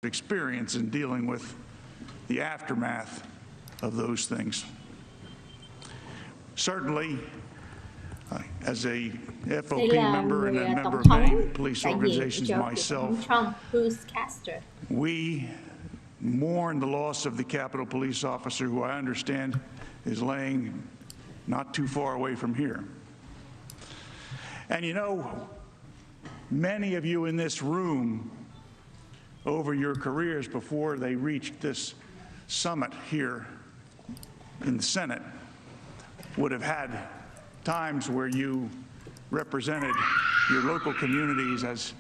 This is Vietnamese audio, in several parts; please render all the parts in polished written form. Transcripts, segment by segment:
experience in dealing with the aftermath of those things. Certainly, as a FOP member and a member of many police organizations myself, we mourn the loss of the Capitol Police officer, who I understand is laying not too far away from here. And you know, many of you in this room, over your careers before they reached this summit here in the Senate, would have had times where you represented your local communities as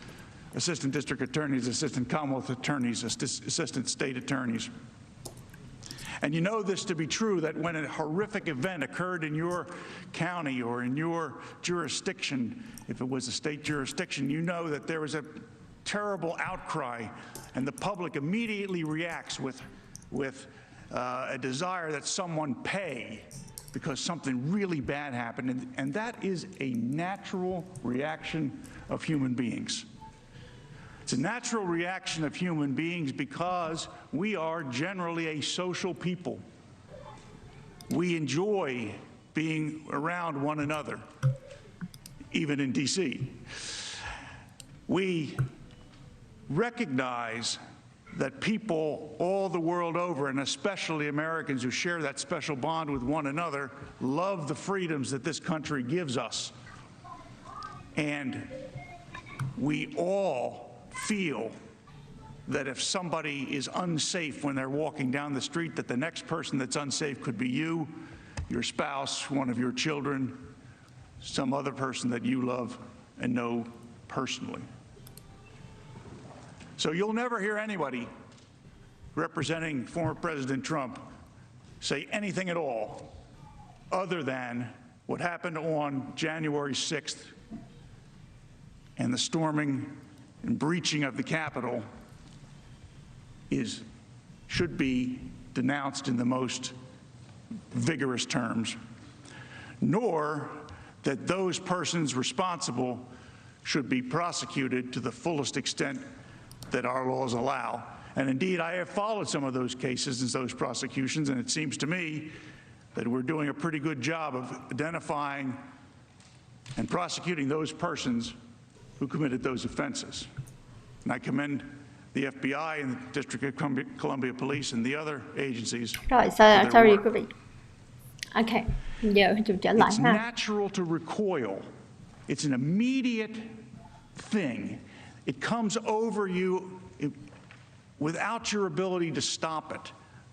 assistant district attorneys, assistant Commonwealth attorneys, assistant state attorneys. And you know this to be true, that when a horrific event occurred in your county or in your jurisdiction, if it was a state jurisdiction, you know that there was a terrible outcry, and the public immediately reacts with a desire that someone pay because something really bad happened, and that is a natural reaction of human beings. It's a natural reaction of human beings because we are generally a social people. We enjoy being around one another, even in D.C. We recognize that people all the world over, and especially Americans who share that special bond with one another, love the freedoms that this country gives us. And we all feel that if somebody is unsafe when they're walking down the street, that the next person that's unsafe could be you, your spouse, one of your children, some other person that you love and know personally. So you'll never hear anybody representing former President Trump say anything at all other than what happened on January 6th and the storming and breaching of the Capitol should be denounced in the most vigorous terms, nor that those persons responsible should be prosecuted to the fullest extent that our laws allow. And indeed, I have followed some of those cases and those prosecutions, and it seems to me that we're doing a pretty good job of identifying and prosecuting those persons who committed those offenses. And I commend the FBI and the District of Columbia Police and the other agencies. Rồi, sorry quý vị. Okay, giờ trở lại It's ha. natural to recoil. It's an immediate thing. It comes over you without your ability to stop it.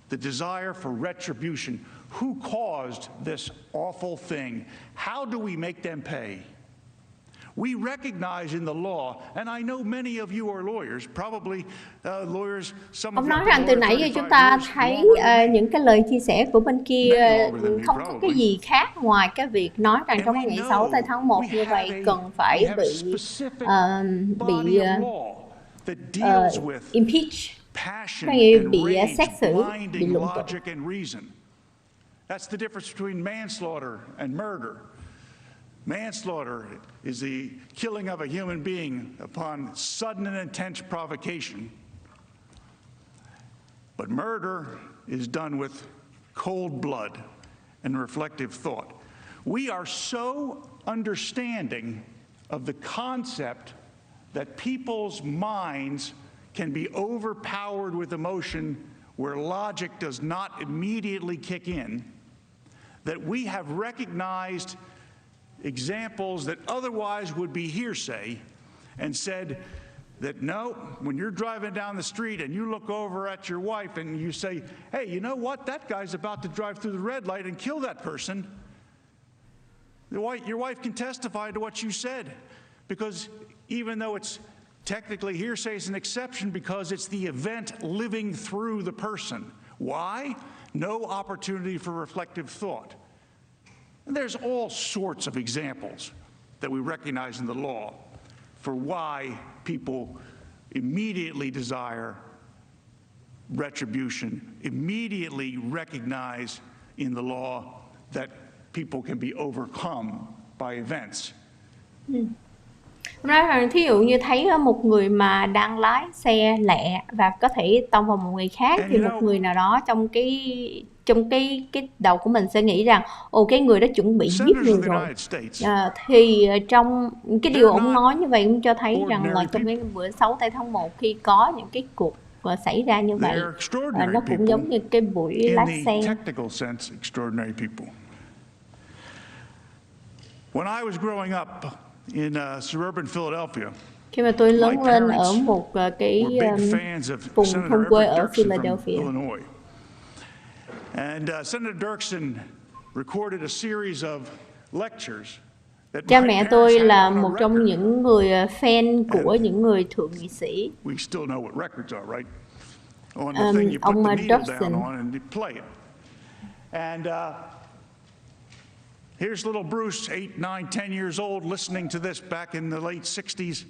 The desire for retribution. Who caused this awful thing? How do we make them pay? We recognize in the law, and I know many of you are lawyers, probably lawyers, some of Ông you nói have rằng been từ nãy giờ lawyers chúng 35 ta years, thấy longer than me. những cái lời chia sẻ của bên kia không có cái probably. gì khác ngoài cái việc nói rằng trong cái And we ngày 6 tháng 1 we như vậy have cần phải we have bị specific body of law that deals with impeach, passion có nghĩa and bị rage, xét xử, bị blinding luận tội. logic and reason. That's the difference between manslaughter and murder. Manslaughter is the killing of a human being upon sudden and intense provocation. But murder is done with cold blood and reflective thought. We are so understanding of the concept that people's minds can be overpowered with emotion where logic does not immediately kick in, that we have recognized examples that otherwise would be hearsay and said that no, when you're driving down the street and you look over at your wife and you say, hey, you know what, that guy's about to drive through the red light and kill that person, your wife can testify to what you said, because even though it's technically hearsay, it's an exception because it's the event living through the person. Why? No opportunity for reflective thought. And there's all sorts of examples that we recognize in the law for why people immediately desire retribution, immediately recognize in the law that people can be overcome by events. Nói rằng thí dụ như thấy một người mà đang lái xe lẹ và có thể tông vào một người khác, And thì you một know, người nào đó trong cái đầu của mình sẽ nghĩ rằng cái người đó chuẩn bị giết senators người of the rồi. United States, Thì trong cái điều they're ông not nói như vậy cũng cho thấy rằng là ordinary trong cái people. bữa 6 tây tháng 1 khi có những cái cuộc xảy ra như vậy, They're extraordinary nó cũng people giống như cái buổi in lái the xe. technical sense, extraordinary people. When I was growing up in suburban Philadelphia, Khi mà tôi my lớn lên ở parents một cái were big fans of vùng Senator thôn quê Everett ở Dirksen from Philadelphia. Illinois. And Senator Dirksen recorded a series of lectures that Cha my mẹ parents tôi had là on a một trong record. những người fan của And những người thượng nghị sĩ. we still know what records are, right? On the thing you put Ông the needle down Dirksen. on and you play it. And here's little Bruce, 8, 9, 10 years old, listening to this back in the late 60s.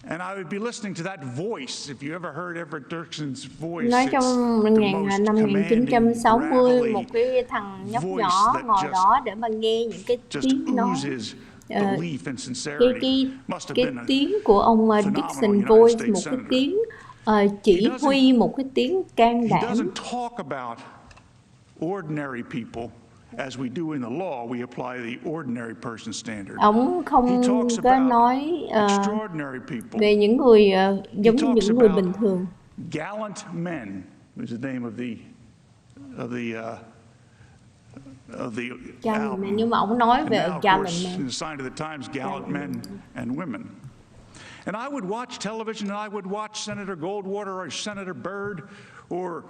And I would be listening to that voice. If you ever heard Everett Dirksen's voice, Nói it's trong the most năm commanding, 1960, gravelly một cái thằng nhóc voice nhỏ that ngồi just đó để mà nghe những cái just tiếng nói. oozes Ờ, belief and cái sincerity. cái Must have cái been a tiếng của ông phenomenal Dixon United Voice, States một cái senator. tiếng He chỉ doesn't- huy, một cái tiếng can He đảm. doesn't talk about ordinary people as we do in the law. We apply the ordinary person standard. Ông He không talks có about nói extraordinary people. về những người giống như talks những người about bình thường. Gallant men was the name of the Gallant album. men, nhưng mà ông nói And về now, of Gallant course, men. in the sign of the times, gallant men and women. And I would watch television, and I would watch Senator Goldwater or Senator Byrd or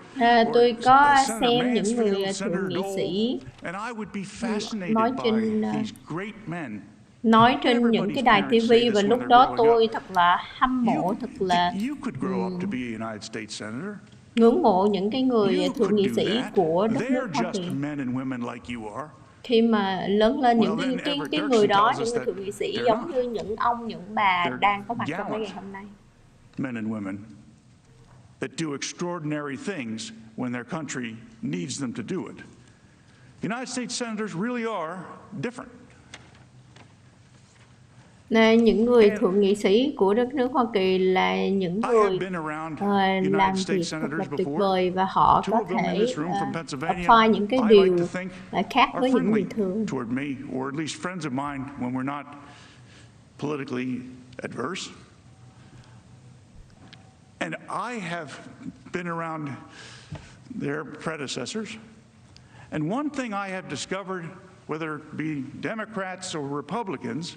Tôi có Senator xem những người Mansfield, Senator thượng nghị Dole, sĩ and I would be fascinated nói by trên these great men. nói trên những cái đài Everybody's TV, parents say và this lúc when they're đó growing tôi up. thật là hâm mộ, thật là You could grow up to be a United States senator. ngưỡng mộ những cái người You thượng could nghị do sĩ that. của đất nước They're Hoa Kỳ. just men and women like you are. Khi mà lớn lên, những Well, then cái Everett người Dirksen đó, tells những us người that thượng nghị sĩ they're giống not. như những ông, những bà They're đang có mặt trong cái gallant. ngày hôm nay. Men and women that do extraordinary things when their country needs them to do it. United States senators really are different. Những người thượng nghị sĩ của đất nước Hoa Kỳ là những I have người been around làm United việc States thật là senators tuyệt before. vời, và họ Two có of them in thể this room from Pennsylvania. apply những cái I điều like to think khác are với những người friendly thường. toward me, or at least friends of mine when we're not politically adverse. And I have been around their predecessors. And one thing I have discovered, whether it be Democrats or Republicans,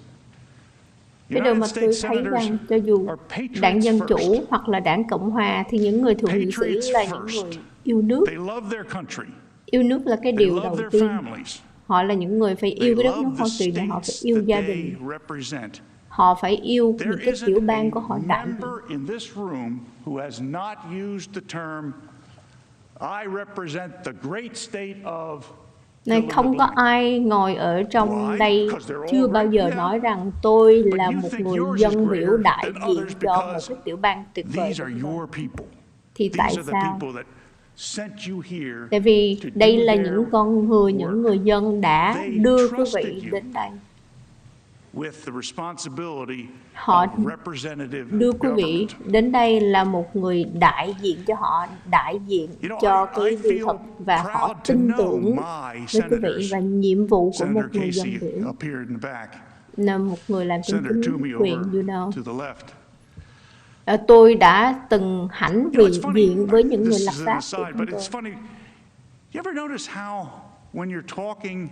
Cái điều mà United tôi States thấy senators rằng cho dù are patriots đảng Dân Chủ first. hoặc là đảng Cộng Hòa, thì những người thượng nghị sĩ Patriots là những first. người yêu nước. They love their country. Yêu nước là cái They điều love đầu their tiên. families. Họ là những người phải They yêu cái đất nước love Hoa the Kỳ, và họ phải states yêu that gia they đình. represent. Họ phải yêu There những cái tiểu isn't bang của a họ đại diện. member in this room who has not used the term I represent the great state of Này, không có ai ngồi ở trong đây chưa bao giờ nói rằng tôi là một người dân biểu đại diện cho một cái tiểu bang tuyệt vời. These are your people. Thì tại These are the sao? people that sent you here Tại vì to đây do là their những con người, những người dân đã They đưa quý trusted vị you. đến đây. with the responsibility Họ of representative đưa quý vị government. đến đây là một người đại diện cho họ, đại diện cho cái sự thật, và họ tin tưởng với quý vị, và nhiệm vụ của một Senator người dân Casey biểu up here in the back, là một người làm trên Senator chính Toomey quyền, over you know. to the left. Tôi đã từng hãnh It's diện với những người this lập is an pháp aside, của chúng but tôi. it's funny. You ever notice how when you're talking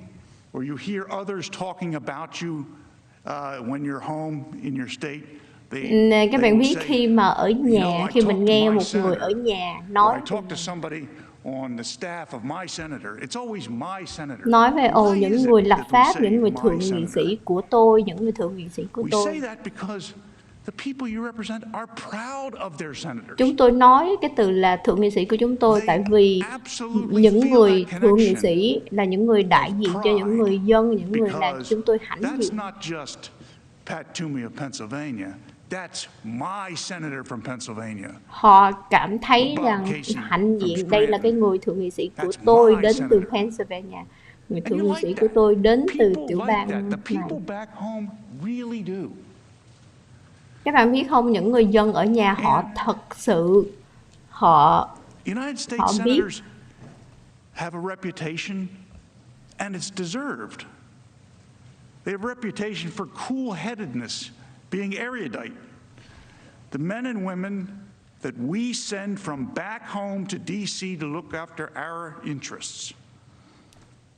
or you hear others talking about you when you're home in your state, Các bạn biết khi mà ở nhà, khi mình nghe một người ở senator, nhà or nói I talk to somebody on the staff of my senator, it's always my senator. nói về Why những is người it lập that we pháp, say những người my thượng nghị senator? sĩ của tôi, những người thượng nghị sĩ của We tôi. say that because the people you represent are proud of their senators. Chúng tôi nói cái từ là thượng nghị sĩ của chúng tôi tại vì những người thượng nghị sĩ là những người đại diện cho những người dân, những người làm cho chúng tôi hãnh That's diện. not just Pat Toomey of Pennsylvania. That's my senator from Pennsylvania. Họ cảm thấy rằng hãnh diện đây là cái người thượng nghị sĩ của tôi đến từ Pennsylvania. Người thượng nghị sĩ của tôi đến từ tiểu bang The này. people back home really do. Các bạn biết không, những người dân ở nhà họ thật sự họ United States biết senators have a reputation, and it's deserved. They have a reputation for cool-headedness, being erudite. The men and women that we send from back home to DC to look after our interests.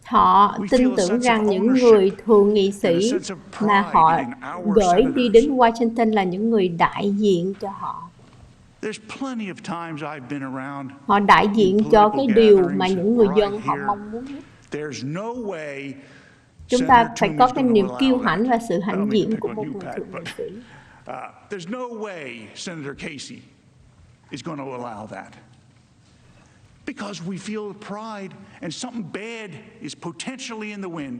Họ tin tưởng rằng những người thượng nghị sĩ mà họ gửi đi đến Washington là những người đại diện cho họ. Họ đại diện cho cái điều mà những người dân họ mong muốn nhất. Chúng ta phải có cái niềm kiêu hãnh và sự hãnh diện của một người thượng nghị sĩ. There's no way Senator Casey is going to allow that. Because we feel pride and something bad is potentially in the wind.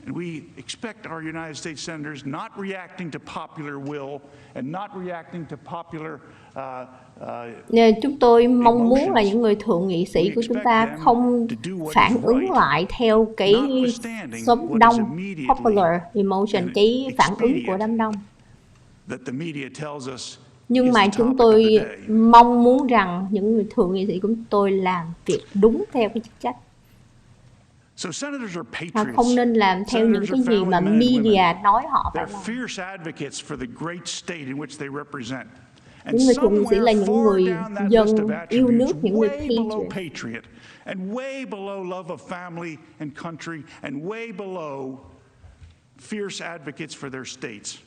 And we expect our United States senators not reacting to popular will and not reacting to popular chúng tôi mong muốn là những người thượng nghị sĩ của chúng ta không phản ứng lại theo cái số đông, popular emotion, cái phản ứng của đám đông. Nhưng mà chúng tôi mong muốn rằng những người thượng nghị sĩ của chúng tôi làm việc đúng theo cái chức trách. Họ không nên làm theo những cái gì mà media nói họ phải làm. Những người thượng nghị sĩ là những người dân yêu nước, những người patriot. And way below love of family and country, and way below fierce advocates for their states.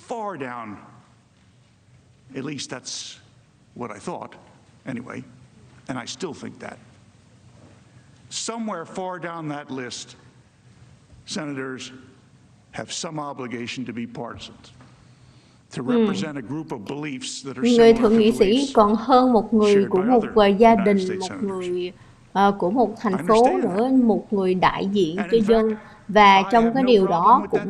Far down. At least that's what I thought, anyway, and I still think that. Somewhere far down that list, senators have some obligation to be partisans, to represent a group of beliefs that are Người similar thượng to nghị sĩ beliefs còn hơn một người của một gia đình, United một States người của một thành phố nữa, một người đại diện cho dân, và trong cái điều đó cũng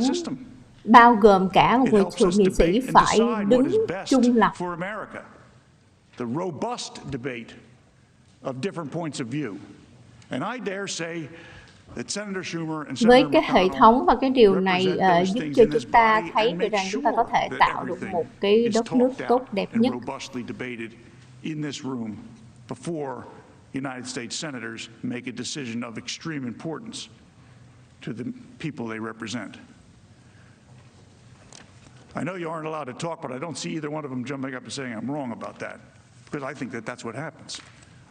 bao gồm cả một người thượng nghị sĩ phải đứng trung lập. The robust debate of different points of view. And I dare say that Senator Schumer and Với Senator cái hệ thống và cái điều này giúp cho chúng ta thấy and được make rằng chúng ta có thể sure tạo that được everything một cái is đất nước talked tốt out đẹp and nhất. robustly debated in this room before United States senators make a decision of extreme importance to the people they represent. I know you aren't allowed to talk, but I don't see either one of them jumping up and saying I'm wrong about that, because I think that that's what happens.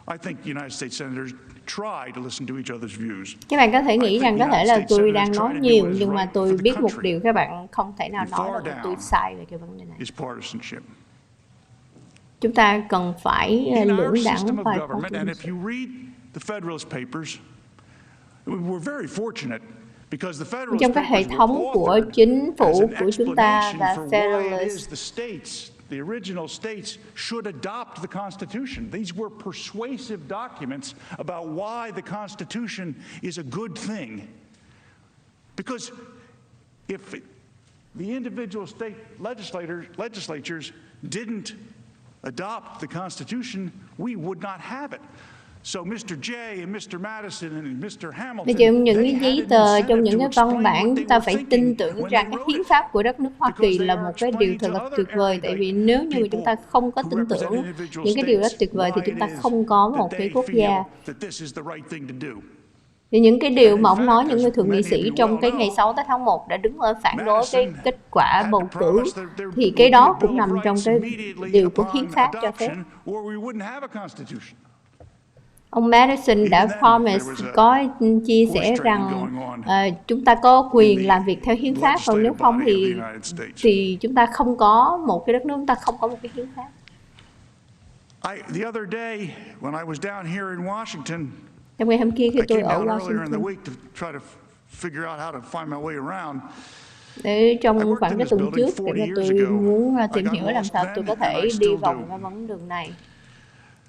I think United States senators try to listen to each other's views. Các bạn có thể nghĩ rằng có thể là tôi đang nói nhiều, nhưng mà tôi biết một điều, các bạn không thể nào nói là tôi sai về cái vấn đề này. Chúng ta cần phải lưỡng đẳng và trong các hệ thống của chính phủ của chúng ta và Federalist, the original states should adopt the Constitution. These were persuasive documents about why the Constitution is a good thing. Because if the individual state legislatures didn't adopt the Constitution, we would not have it. So Mr. Jay and Mr. Madison and Mr. Hamilton, trong những cái giấy tờ, trong những cái văn bản, chúng ta phải tin tưởng rằng cái hiến pháp của đất nước Hoa Kỳ là một cái điều thật là tuyệt vời. Tại vì nếu như chúng ta không có tin tưởng những cái điều rất tuyệt vời thì chúng ta không có một cái quốc gia. Thì những cái điều mà ông nói, những người thượng nghị sĩ trong cái ngày 6 tháng 1 đã đứng ở phản đối cái kết quả bầu cử, thì cái đó cũng nằm trong cái điều của hiến pháp cho phép. Ông Madison đã promise, có chia sẻ rằng chúng ta có quyền làm việc theo hiến pháp, còn nếu không thì chúng ta không có một cái đất nước, chúng ta không có một cái hiến pháp. The other day when I was down here in Washington, trong ngày hôm kia khi tôi ở Washington, trong khoảng cái tuần trước, thì tôi muốn tìm hiểu làm sao tôi có thể đi vòng cái vấn đường này.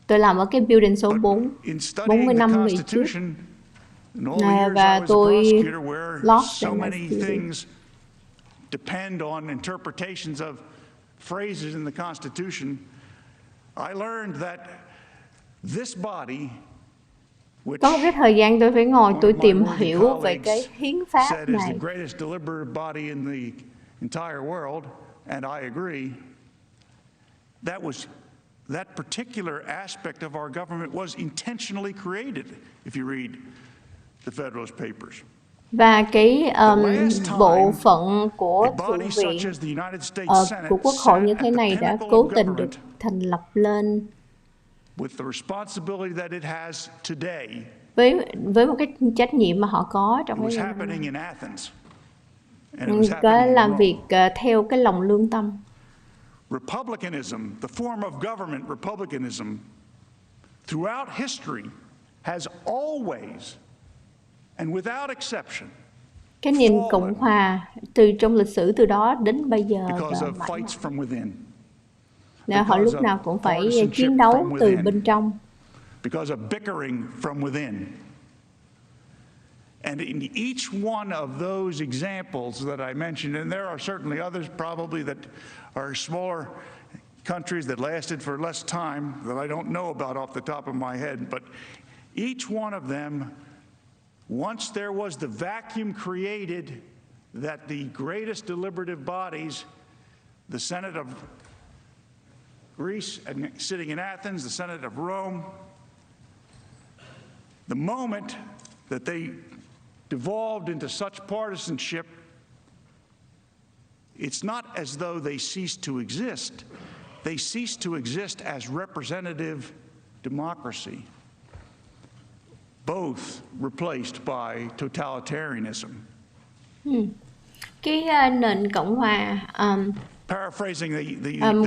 Tôi làm ở cái building số 40 năm về trước, và tôi lost in my student. Depend on interpretations of phrases in the Constitution. I learned that this body, có một cái thời gian tôi phải ngồi tôi tìm hiểu về cái hiến pháp này. and I agree, that particular aspect of our government was intentionally created, if you read the Federalist Papers. Và cái bộ phận của Thượng viện của Quốc hội như thế này đã cố tình được thành lập lên với một cái trách nhiệm mà họ có trong cái làm việc theo cái lòng lương tâm. Republicanism, the form of government, republicanism, throughout history has always, and without exception, cái nền cộng hòa từ trong lịch sử từ đó đến bây giờ họ lúc nào cũng phải chiến đấu từ bên trong. Because of bickering from within. And in each one of those examples that I mentioned, and there are certainly others probably that are smaller countries that lasted for less time that I don't know about off the top of my head, but each one of them, once there was the vacuum created that the greatest deliberative bodies, the Senate of Greece and sitting in Athens, the Senate of Rome, the moment that they devolved into such partisanship, it's not as though they ceased to exist. They ceased to exist as representative democracy, both replaced by totalitarianism. Cái nền cộng hòa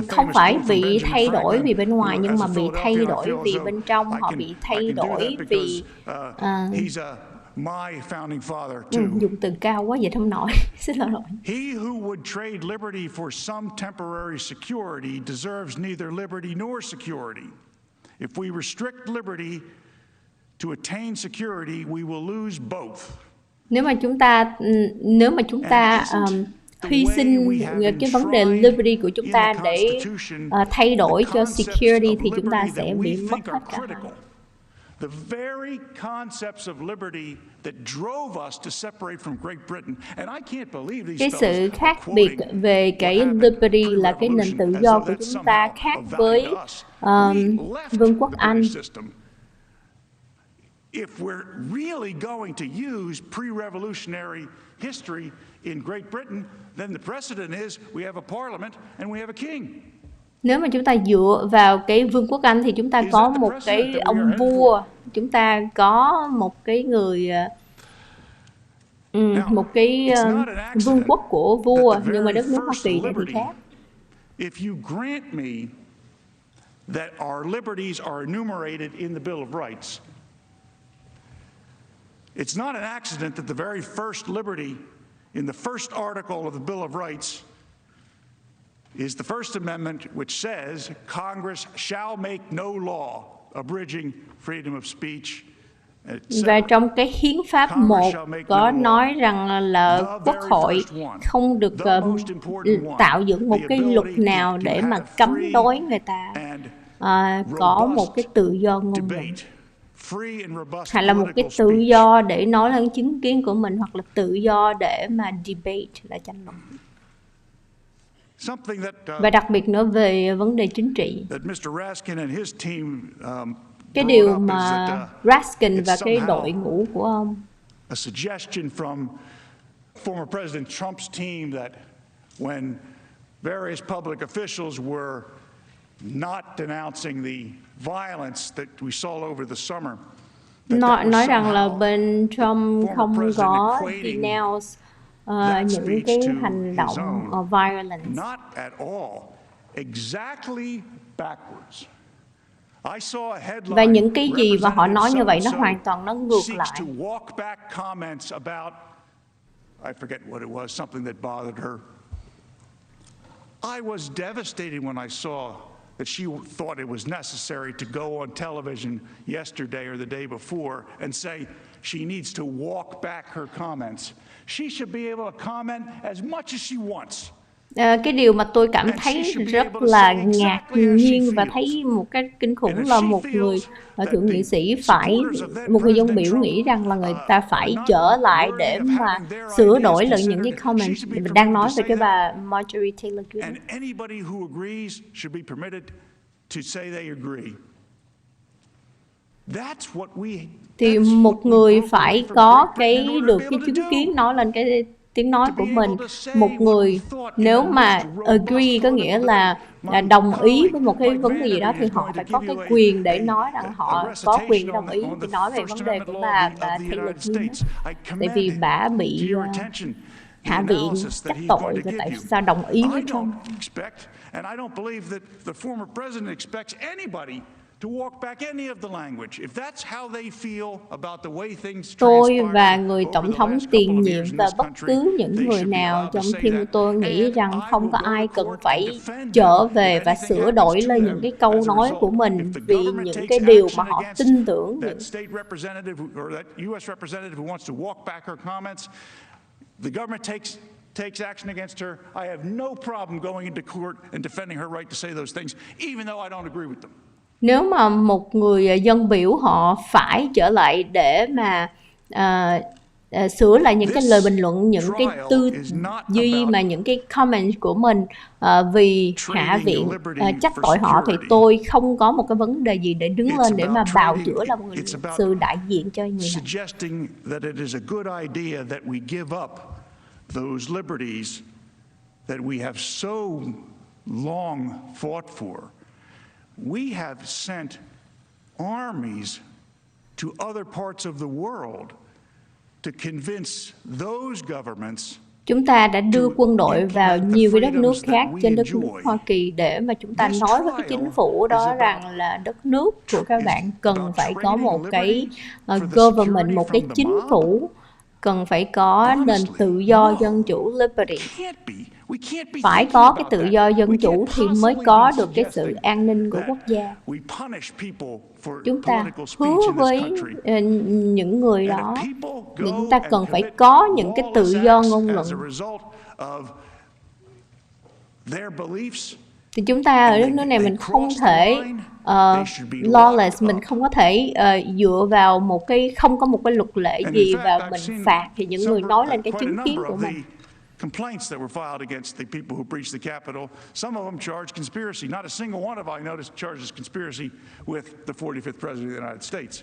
không phải bị thay đổi vì bên ngoài, nhưng mà bị thay đổi vì bên trong. Họ bị thay đổi vì my founding father too. Dùng từ cao quá vậy không nổi. Xin lỗi. He who would trade liberty for some temporary security deserves neither liberty nor security. If we restrict liberty to attain security, we will lose both. Nếu mà chúng ta hy sinh cái vấn đề liberty của chúng ta để thay đổi cho security thì chúng ta sẽ bị mất hết cả hai. The very concepts of liberty that drove us to separate from Great Britain, and I can't believe these. Cái sự khác biệt về cái liberty là cái nền tự do của chúng ta khác với Vương quốc Anh. If we're really going to use pre-revolutionary history in Great Britain, then the precedent is we have a parliament and we have a king. Nếu mà chúng ta dựa vào cái Vương quốc Anh thì chúng ta có một cái ông vua, chúng ta có một cái người, một cái vương quốc của vua, nhưng mà đất nước Hoa Kỳ thì khác. If you grant me that our liberties are enumerated in the Bill of Rights, it's not an accident that the very first liberty in the first article of the Bill of Rights is the First Amendment, which says Congress shall make no law abridging freedom of speech. Và trong cái hiến pháp 1 có nói rằng là Quốc hội không được tạo dựng một cái luật nào để mà cấm đối người ta có một cái tự do ngôn luận, hay là một cái tự do để nói lên chính kiến của mình, hoặc là tự do để mà debate, là tranh luận. Và đặc biệt nữa về vấn đề chính trị, cái điều mà Raskin và cái đội ngũ của ông, a suggestion from former President Trump's team that when various public officials were not denouncing the violence that we saw over the summer, nói rằng là bên Trump không có denounce những cái hành động violence. Not at all. Exactly backwards. I saw a headline. Và những cái gì mà họ nói như vậy nó hoàn toàn nó ngược lại. To walk back comments about, I forget what it was, something that bothered her. I was devastated when I saw that she thought it was necessary to go on television yesterday or the day before and say she needs to walk back her comments. She should be able to comment as much as she wants. Cái điều mà tôi cảm thấy rất là ngạc nhiên và thấy một cái kinh khủng là một người thượng nghị sĩ một người dân biểu nghĩ rằng là người ta phải trở lại để mà sửa đổi lại những cái comment. Mình đang nói về cái bà Marjorie Taylor Greene. Thì một người phải có được cái chứng kiến nói lên cái tiếng nói của mình. Một người nếu mà agree có nghĩa là đồng ý với một cái vấn đề gì đó thì họ phải có cái quyền để nói rằng họ có quyền đồng ý để nói về vấn đề của bà Taylor Greene. Tại vì bà bị hạ viện trách tội và tại sao đồng ý với Trump. Tôi và người tổng thống tiền nhiệm và bất cứ những người nào trong team của tôi nghĩ rằng không có ai cần phải trở về và sửa đổi lên những cái câu nói của mình vì những cái điều mà họ tin tưởng. Takes action against her, I have no problem going into court and defending her right to say those things, even though I don't agree with them. Nếu mà một người dân biểu họ phải trở lại để mà sửa lại những cái lời bình luận, những cái tư duy mà những cái comment của mình vì hạ viện trách tội họ, thì tôi không có một cái vấn đề gì để đứng lên để mà bào chữa là một người luật sư đại diện cho người này. Those liberties that we have so long fought for. We have sent armies to other parts of the world to convince those governments. Chúng ta đã đưa quân đội vào nhiều cái đất nước khác trên đất nước Hoa Kỳ để mà chúng ta nói với cái chính phủ đó rằng là đất nước của các bạn cần phải có một cái government, một cái chính phủ cần phải có nền tự do dân chủ liberty. Phải có cái tự do dân chủ thì mới có được cái sự an ninh của quốc gia. Chúng ta hứa với những người đó, chúng ta cần phải có những cái tự do ngôn luận. Thì chúng ta ở đất nước này mình không thể lawless, mình không có thể dựa vào không có một cái luật lệ gì và mình phạt thì những người nói lên cái chứng kiến của mình. Complaints that were filed against the people who breached the Capitol. Some of them charged conspiracy. Not a single one of I noticed charges conspiracy with the 45th President of the United States.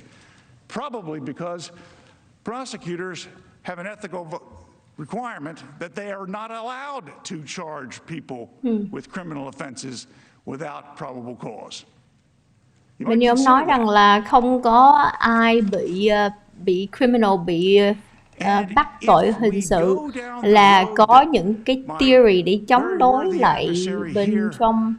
Probably because prosecutors have an ethical requirement that they are not allowed to charge people with criminal offenses without probable cause. Và như ông nói rằng là không có ai bị criminal, bị bắt tội hình sự, là có những cái theory để chống đối lại bên trong,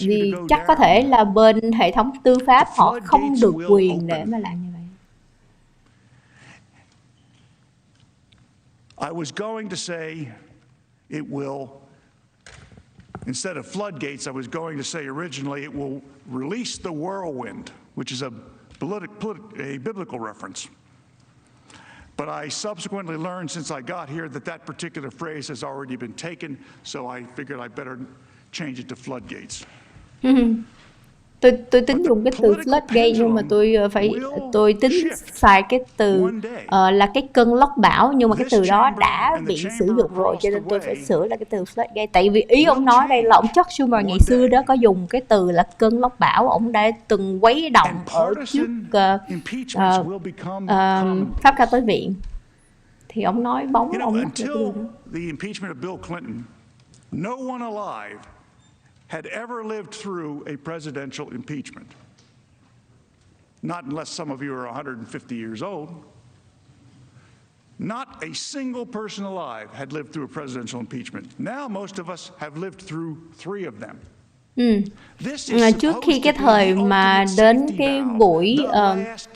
vì chắc có thể là bên hệ thống tư pháp họ không được quyền để mà làm như vậy. I was going to say it will, instead of floodgates, I was going to say originally it will release the whirlwind, which is a biblical reference. But I subsequently learned since I got here that particular phrase has already been taken, so I figured I better change it to floodgates. Tôi tính dùng cái từ floodgate, nhưng mà tôi tính xài cái từ là cái cơn lốc bão, nhưng mà cái từ đó đã bị sử dụng rồi cho nên tôi phải sửa là cái từ floodgate. Tại vì ý ông nói đây là ông Chuck Schumer ngày xưa đó có dùng cái từ là cơn lốc bão, ông đã từng quấy động ở trước pháp cao tối viện, thì ông nói bóng ông until the impeachment of Bill Clinton, no one alive had ever lived through a presidential impeachment. Not unless some of you are 150 years old. Not a single person alive had lived through a presidential impeachment. Now most of us have lived through 3 of them. Trước khi cái thời mà đến cái buổi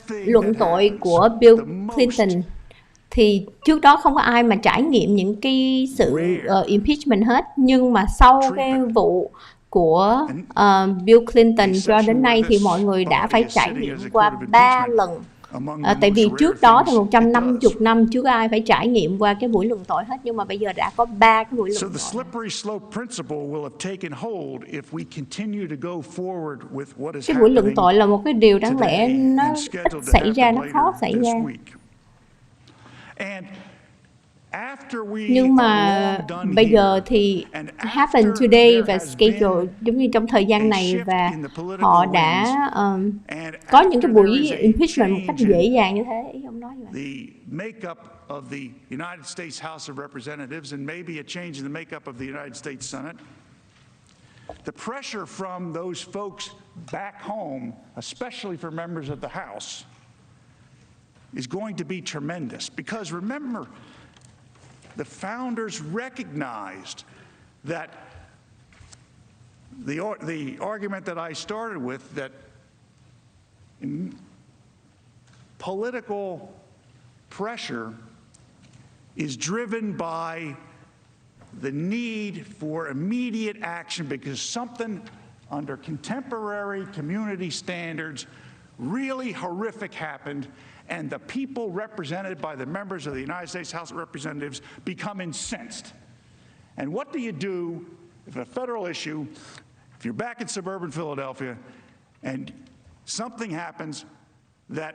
luận tội của Bill Clinton, thì trước đó không có ai mà trải nghiệm những cái sự impeachment hết. Nhưng mà sau cái vụ của Bill Clinton cho đến nay thì mọi người đã phải trải nghiệm qua 3 lần Tại vì trước đó thì 150 năm chưa có ai phải trải nghiệm qua cái buổi luận tội hết, nhưng mà bây giờ đã có 3 cái buổi luận tội. Cái buổi luận tội là một cái điều đáng lẽ nó ít xảy ra, nó khó xảy ra. Nhưng mà bây giờ thì happen today và schedule giống như trong thời gian này, và họ đã có những cái buổi impeachment một cách dễ dàng như thế. Ý ông nói như vậy. Of the United States House of Representatives and maybe a change in the makeup of the United States Senate. The pressure from those folks back home, especially for members of the House, is going to be tremendous. Because remember, the founders recognized that the argument that I started with, that political pressure is driven by the need for immediate action because something under contemporary community standards really horrific happened, and the people represented by the members of the United States House of Representatives become incensed. And what do you do if a federal issue, if you're back in suburban Philadelphia and something happens that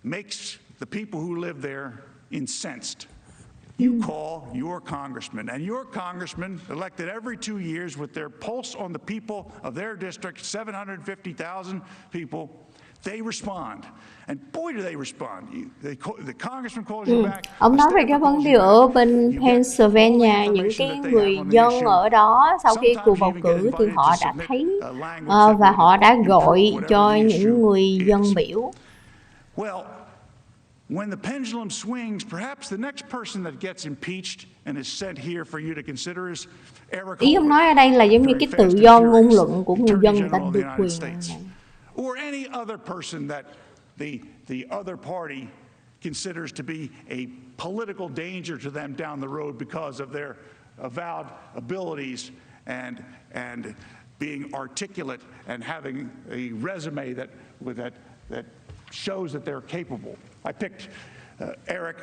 makes the people who live there incensed? You call your congressman, and your congressman, elected every 2 years with their pulse on the people of their district, 750,000 people, they respond. And boy, do they respond. The congressman calls you back. Ông nói về cái vấn đề ở bên Pennsylvania, những cái người dân ở đó sau khi cuộc bầu cử thì họ đã thấy và họ đã gọi cho những người dân biểu. Well, when the pendulum swings, perhaps the next person that gets impeached and is sent here for you to consider is Eric. Ý ông nói ở đây là giống như cái tự do ngôn luận của người dân người ta được quyền này. Or any other person that the other party considers to be a political danger to them down the road because of their avowed abilities and being articulate and having a resume that shows that they're capable. I picked Eric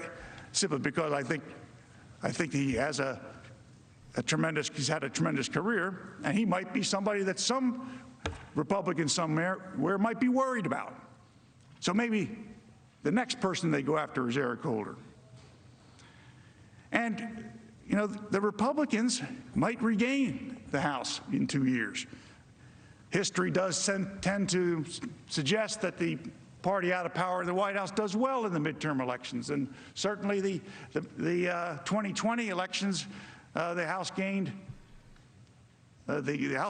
simply because I think he has he's had a tremendous career, and he might be somebody that some Republicans somewhere might be worried about. So maybe the next person they go after is Eric Holder. And you know, the Republicans might regain the House in 2 years. History does tend to suggest that the party out of power in the White House does well in the midterm elections, and certainly the 2020 elections, the House gained.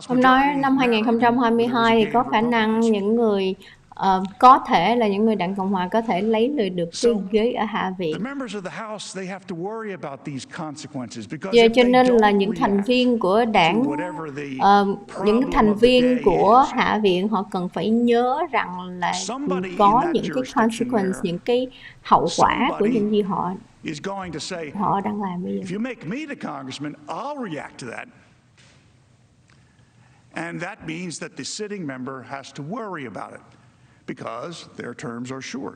Ông nói năm 2022 thì có khả năng những người có thể là những người Đảng Cộng Hòa có thể lấy được cái ghế ở Hạ viện. Giờ cho nên là những thành viên của đảng, những thành viên của Hạ viện họ cần phải nhớ rằng là có những cái consequence, những cái hậu quả của những gì họ đang làm bây giờ. And that means that the sitting member has to worry about it because their terms are short.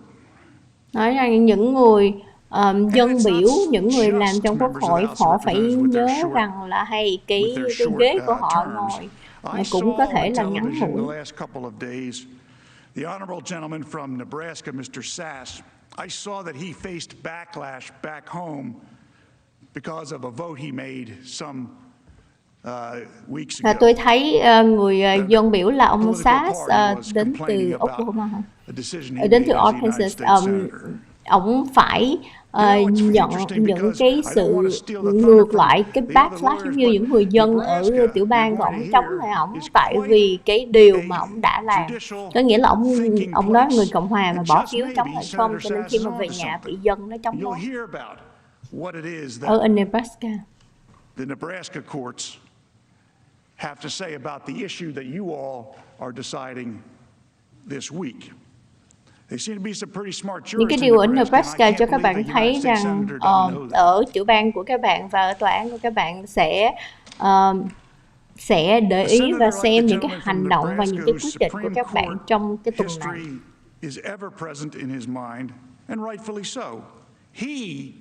Nói rằng những người dân biểu, những người làm trong quốc hội, họ phải nhớ rằng là cái ghế của họ ngồi cũng có thể là ngắn ngủi. The honorable gentleman from Nebraska, Mr. Sass, I saw that he faced backlash back home because of a vote he made some Và tôi thấy người dân biểu là ông Sass đến từ Oklahoma, đến từ Arkansas, ông phải nhận những cái sự ngược lại, cái backlash như những người dân ở tiểu bang của ông chống lại ông, tại vì cái điều mà ông đã làm. Có nghĩa là ông nói người Cộng Hòa mà bỏ phiếu chống lại Trump, cho nên khi mà về nhà bị dân nó chống đối. Ở Nebraska, the Nebraska courts have to say about the issue that you all are deciding this week. Những cái điều ở Nebraska cho các bạn thấy rằng ở tiểu bang của các bạn và ở tòa án của các bạn sẽ để ý và xem những cái hành động và những cái quyết định của các bạn trong cái tuần này. is ever present in his mind, and rightfully so. He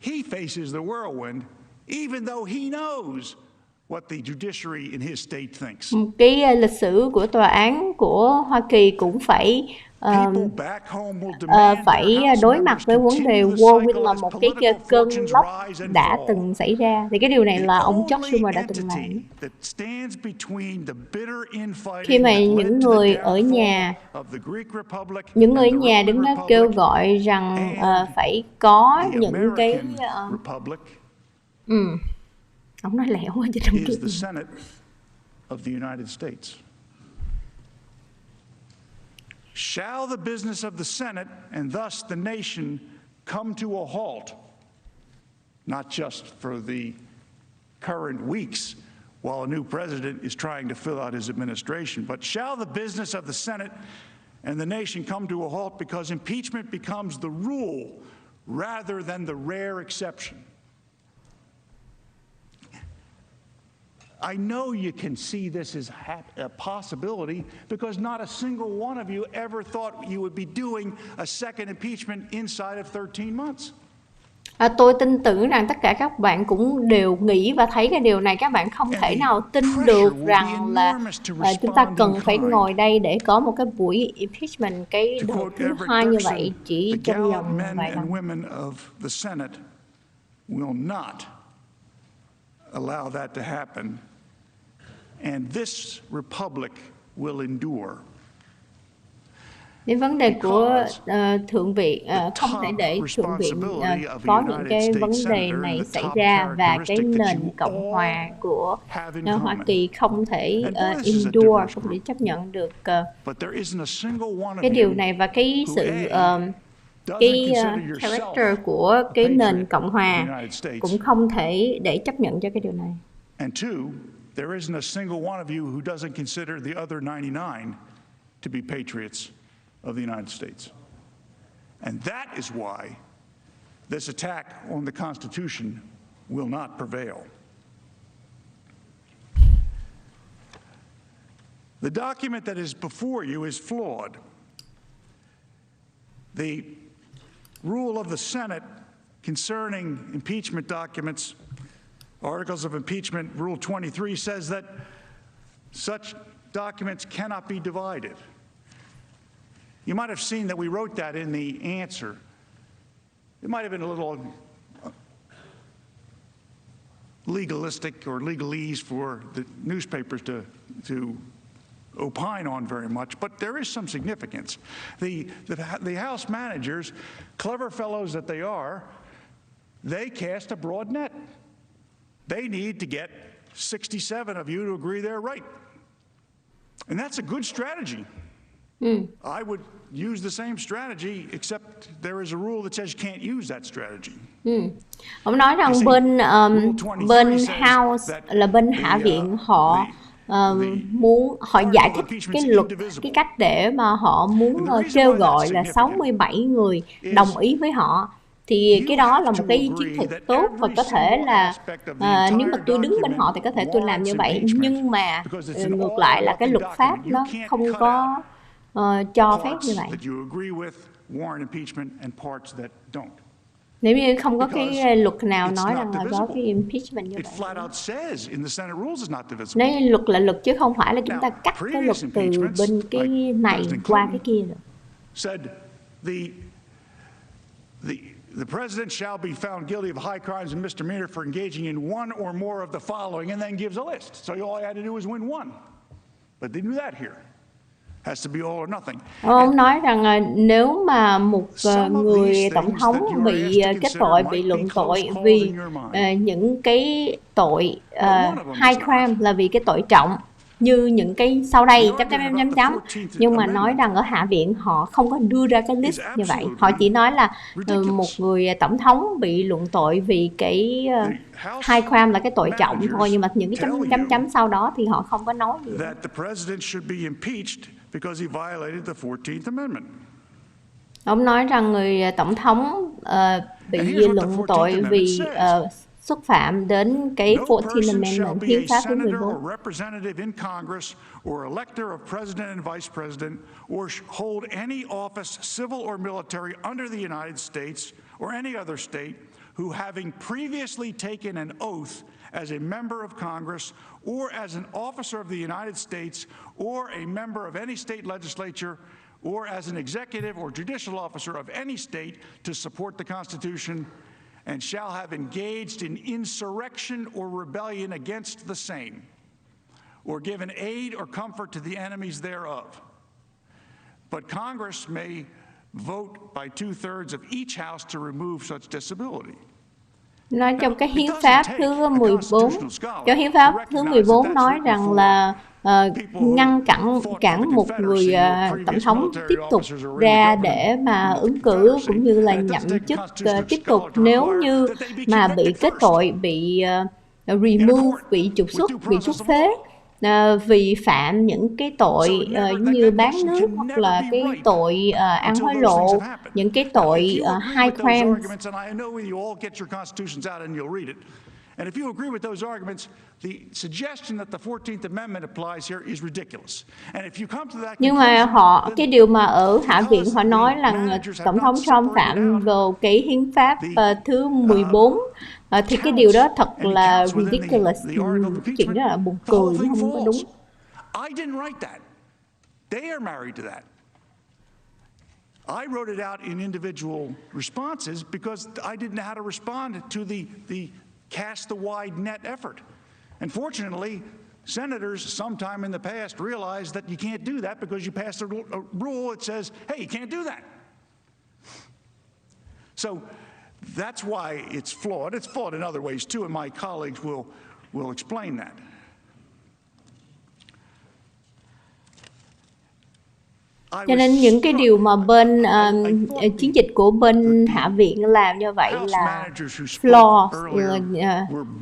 faces the whirlwind, even though he knows what the judiciary in his state thinks. Cái lịch sử của tòa án của Hoa Kỳ cũng phải phải đối mặt với vấn đề whirlwind là một cái cơn lốc đã từng xảy ra. Thì cái điều này là ông Chuck Schumer đã từng làm. Khi mà những người ở nhà đứng đó kêu gọi rằng phải có những cái ông nói lẹo quá chứ trong trước. Shall the business of the Senate and thus the nation come to a halt, not just for the current weeks while a new president is trying to fill out his administration, but shall the business of the Senate and the nation come to a halt because impeachment becomes the rule rather than the rare exception? I know you can see this as a possibility because not a single one of you ever thought you would be doing a second impeachment inside of 13 months. Tôi tin tưởng rằng tất cả các bạn cũng đều nghĩ và thấy cái điều này. Các bạn không thể nào tin được rằng là chúng ta cần phải ngồi đây để có một cái buổi impeachment cái đợt thứ hai như vậy chỉ trong vòng vài năm. Allow that to happen, and this republic will endure. Đến vấn đề của Thượng viện, không thể để Thượng viện có những cái vấn đề này xảy ra, và cái nền Cộng hòa của Hoa Kỳ không thể endure, không thể chấp nhận được cái điều này, và cái sự cái character của cái nền Cộng hòa cũng không thể để chấp nhận cho cái điều này. And two, there isn't a single one of you who doesn't consider the other 99 to be patriots of the United States. And that is why this attack on the Constitution will not prevail. The document that is before you is flawed. The rule of the Senate concerning impeachment documents, articles of impeachment, Rule 23 says that such documents cannot be divided. You might have seen that we wrote that in the answer. It might have been a little legalistic or legalese for the newspapers to opine on very much, but there is some significance. The House managers, clever fellows that they are, they cast a broad net. They need to get 67 of you to agree they're right. And that's a good strategy. I would use the same strategy, except there is a rule that says you can't use that strategy. Ông nói rằng bên House là bên Hạ viện họ họ giải thích cái luật, cái cách để mà họ muốn kêu gọi là 67 người đồng ý với họ. Thì cái đó là một cái chiến thuật tốt, và có thể là nếu mà tôi đứng bên họ thì có thể tôi làm như vậy. Nhưng mà ngược lại là cái luật pháp nó không có cho phép như vậy. Nếu như không có cái luật nào nói rằng là có cái impeachment như vậy. Nếu luật là luật chứ không phải là chúng ta cắt cái luật từ bên cái này qua cái kia được. The president shall be found guilty of high crimes and misdemeanor for engaging in one or more of the following, and then gives a list. So all I had to do was win one. But they do that here. Has to be all or nothing. Ông nói rằng nếu mà một người tổng thống bị kết tội, bị luận tội vì những cái tội high crime là vì cái tội trọng như những cái sau đây chấm. Nhưng mà nói rằng ở Hạ viện họ không có đưa ra cái list như vậy. Họ chỉ nói là một người tổng thống bị luận tội vì cái high crime là cái tội trọng thôi, nhưng mà những cái chấm sau đó thì họ không có nói gì. Ông nói rằng người tổng thống bị luận tội vì xúc phạm đến cái No 14th person shall Amendment, be hiến a pháp thứ senator 14. or representative in Congress or elector of president and vice president or hold any office, civil or military, under the United States or any other state who, having previously taken an oath as a member of Congress or as an officer of the United States or a member of any state legislature or as an executive or judicial officer of any state to support the Constitution and shall have engaged in insurrection or rebellion against the same, or given aid or comfort to the enemies thereof. But Congress may vote by 2/3 of each house to remove such disability. Nói trong cái hiến pháp thứ 14, cho hiến pháp thứ 14 nói rằng là ngăn cản một người tổng thống tiếp tục ra để mà ứng cử cũng như là nhậm chức tiếp tục nếu như mà bị kết tội, bị remove, bị trục xuất, bị rút phế vì phạm những cái tội như bán nước hoặc là cái tội ăn hối lộ, những cái tội high crimes. And if you agree with those arguments, the suggestion that the 14th Amendment applies here is ridiculous. And if you come to that, nhưng mà cái điều mà ở Hạ viện họ nói là Tổng thống Trump phạm vào cái hiến pháp thứ 14 thì cái điều đó thật là ridiculous, cái chuyện đó là buồn cười, nó không có đúng. I didn't write that. They are married to that. I wrote it out in individual responses because I didn't know how to respond to the cast the wide net effort. And fortunately, senators sometime in the past realized that you can't do that because you passed a rule that says, hey, you can't do that. So that's why it's flawed. It's flawed in other ways too, and my colleagues will explain that. Cho nên những cái điều mà bên chiến dịch của bên Hạ viện làm như vậy là flaw,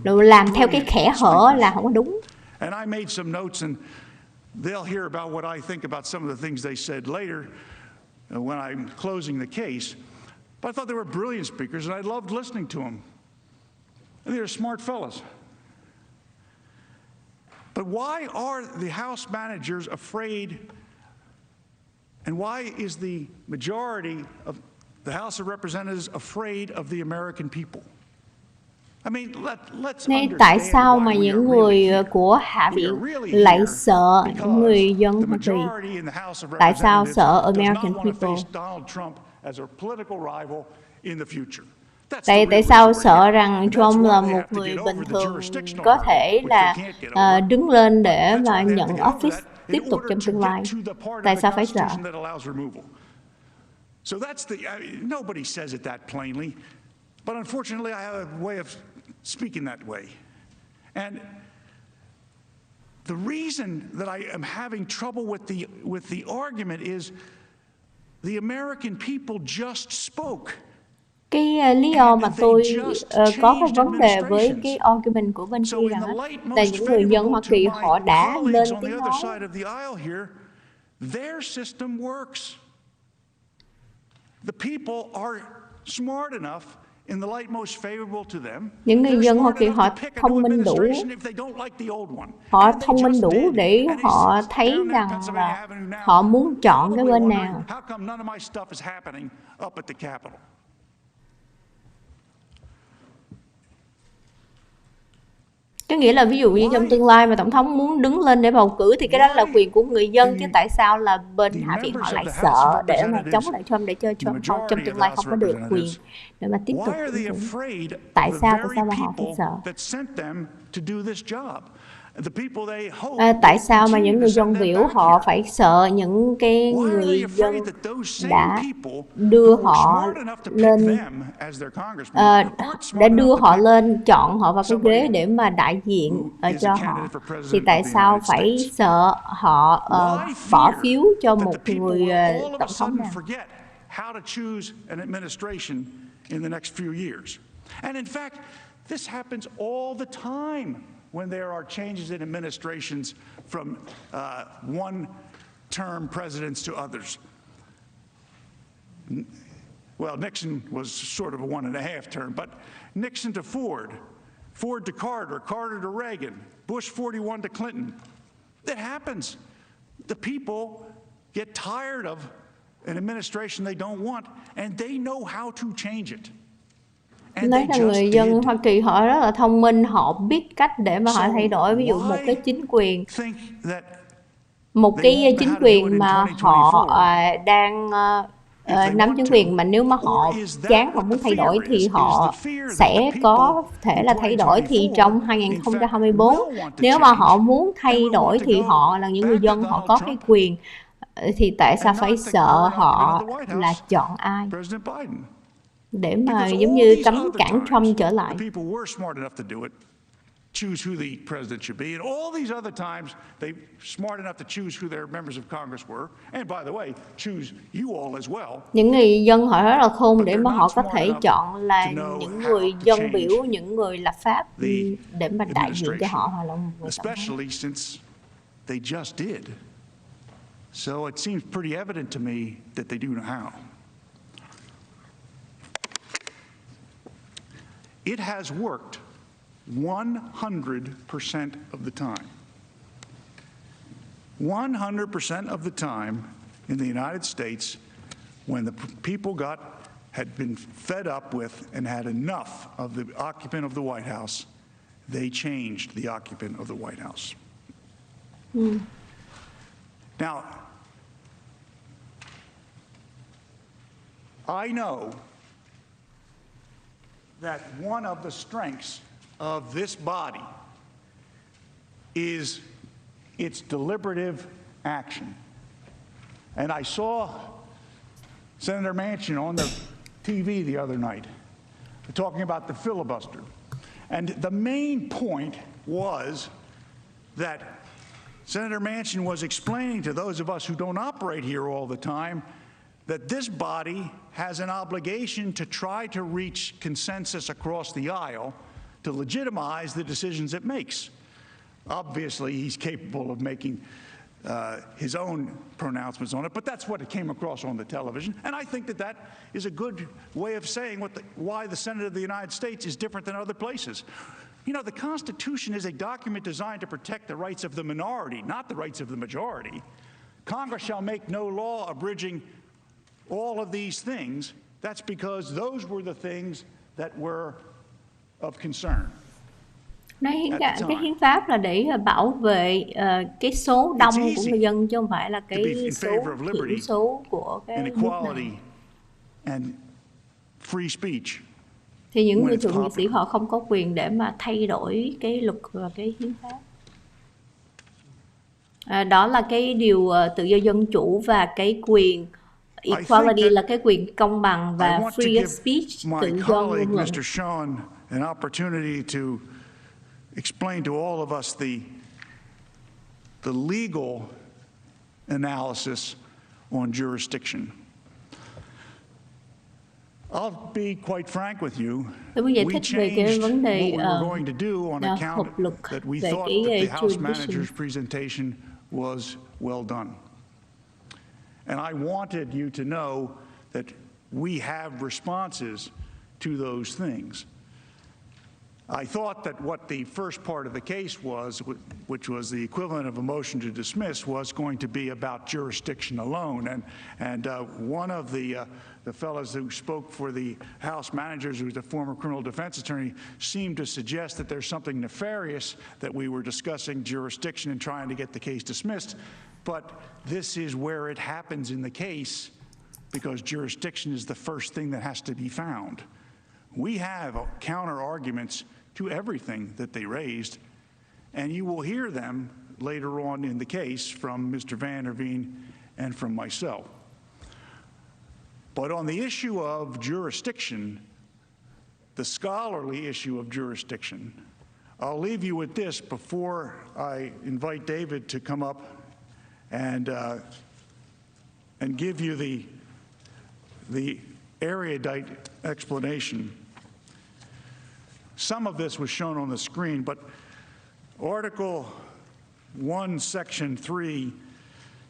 làm theo cái kẽ hở là không có đúng. And I made some notes, and they'll hear about what I think about some of the things they said later when I'm closing the case. But I thought they were brilliant speakers, and I loved listening to them. And they're smart fellows. But why are the House managers afraid? And why is the majority of the House of Representatives afraid of the American people? I mean, let's Nên tại sao mà những người của Hạ viện lại sợ những người dân Hoa Kỳ? Tại sao sợ American people? Tại sao sợ rằng Trump là một người bình thường có thể là đứng lên để mà nhận office tiếp tục trong tương lai? Tại sao phải sợ? So that's nobody says it that plainly, but unfortunately I have a way of speaking that way. And the reason that I am having trouble with the argument is the American people just spoke. Cái lý do mà tôi có cái vấn đề với cái argument của bên kia rằng là những người dân Hoa Kỳ họ đã lên tiếng nói. Their system works. The people are smart enough in the light most favorable to them. Những người dân Hoa Kỳ họ thông minh đủ. Họ thông minh đủ để họ thấy rằng là họ muốn chọn cái bên nào. Có nghĩa là ví dụ như trong tương lai mà tổng thống muốn đứng lên để bầu cử thì cái đó là quyền của người dân, chứ tại sao là bên Hạ viện họ lại sợ để mà chống lại Trump, để cho Trump họ trong tương lai không có được quyền để mà tiếp tục. Tại sao mà họ phải sợ? Tại sao mà những người dân biểu họ phải sợ những cái người dân đã đưa họ lên chọn họ vào cái ghế để mà đại diện cho họ, thì tại sao phải sợ họ bỏ phiếu cho một người tổng thống nào? This happens all the time when there are changes in administrations from one-term presidents to others. Well, Nixon was sort of a 1.5 term, but Nixon to Ford, Ford to Carter, Carter to Reagan, Bush 41 to Clinton. It happens. The people get tired of an administration they don't want, and they know how to change it. Nói rằng người dân Hoa Kỳ họ rất là thông minh, họ biết cách để mà họ thay đổi. Ví dụ một cái chính quyền mà họ đang nắm chính quyền, mà nếu mà họ chán, họ muốn thay đổi thì họ sẽ có thể là thay đổi. Thì trong 2024, nếu mà họ muốn thay đổi thì họ là những người dân, họ có cái quyền, thì tại sao phải sợ họ là chọn ai để mà giống như cấm cản Trump trở lại? Choose who the president should be, and all these other times they smart enough to choose who their members of Congress were, and by the way, choose you all as well. Những người dân họ rất là khôn để mà họ có thể chọn là những người dân biểu, những người lập pháp để mà đại diện cho họ, hoặc là một người tổng thống. Especially since they just did. So it seems pretty evident to me that they do know how. It has worked 100% of the time. 100% of the time in the United States, when the people had been fed up with and had enough of the occupant of the White House, they changed the occupant of the White House. Now, I know that one of the strengths of this body is its deliberative action. And I saw Senator Manchin on the TV the other night talking about the filibuster. And the main point was that Senator Manchin was explaining to those of us who don't operate here all the time that this body has an obligation to try to reach consensus across the aisle to legitimize the decisions it makes. Obviously, he's capable of making his own pronouncements on it, but that's what it came across on the television. And I think that that is a good way of saying why the Senate of the United States is different than other places. You know, the Constitution is a document designed to protect the rights of the minority, not the rights of the majority. Congress shall make no law abridging all of these things. That's because those were the things that were of concern. Cái hiến pháp là để bảo vệ cái số đông của người dân, chứ không phải là cái số thiểu số của cái nước này. Thì những người thượng nghị sĩ họ không có quyền để mà thay đổi cái luật và cái hiến pháp. Đó là cái điều tự do dân chủ và cái quyền equality là cái quyền công bằng, và free speech, tự do ngôn luận. An opportunity to explain to all of us the legal analysis on jurisdiction. I'll be quite frank with you. We changed what we were going to do on account that we thought that the House manager's presentation was well done. And I wanted you to know that we have responses to those things. I thought that what the first part of the case was, which was the equivalent of a motion to dismiss, was going to be about jurisdiction alone. And one of the fellows who spoke for the House managers, who's a former criminal defense attorney, seemed to suggest that there's something nefarious that we were discussing jurisdiction and trying to get the case dismissed. But this is where it happens in the case, because jurisdiction is the first thing that has to be found. We have counter arguments to everything that they raised, and you will hear them later on in the case from Mr. Van der Veen and from myself. But on the issue of jurisdiction, the scholarly issue of jurisdiction, I'll leave you with this before I invite David to come up and give you the erudite explanation. Some of this was shown on the screen, but Article 1, Section 3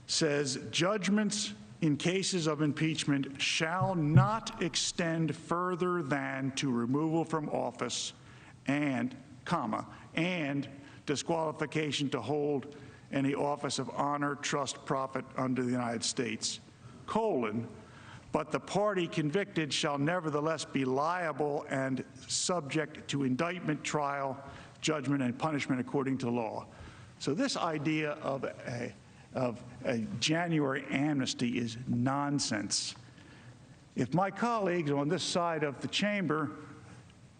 says, judgments in cases of impeachment shall not extend further than to removal from office and comma, and disqualification to hold any office of honor, trust, profit under the United States, colon, but the party convicted shall nevertheless be liable and subject to indictment, trial, judgment, and punishment according to law. So this idea of a January amnesty is nonsense. If my colleagues on this side of the chamber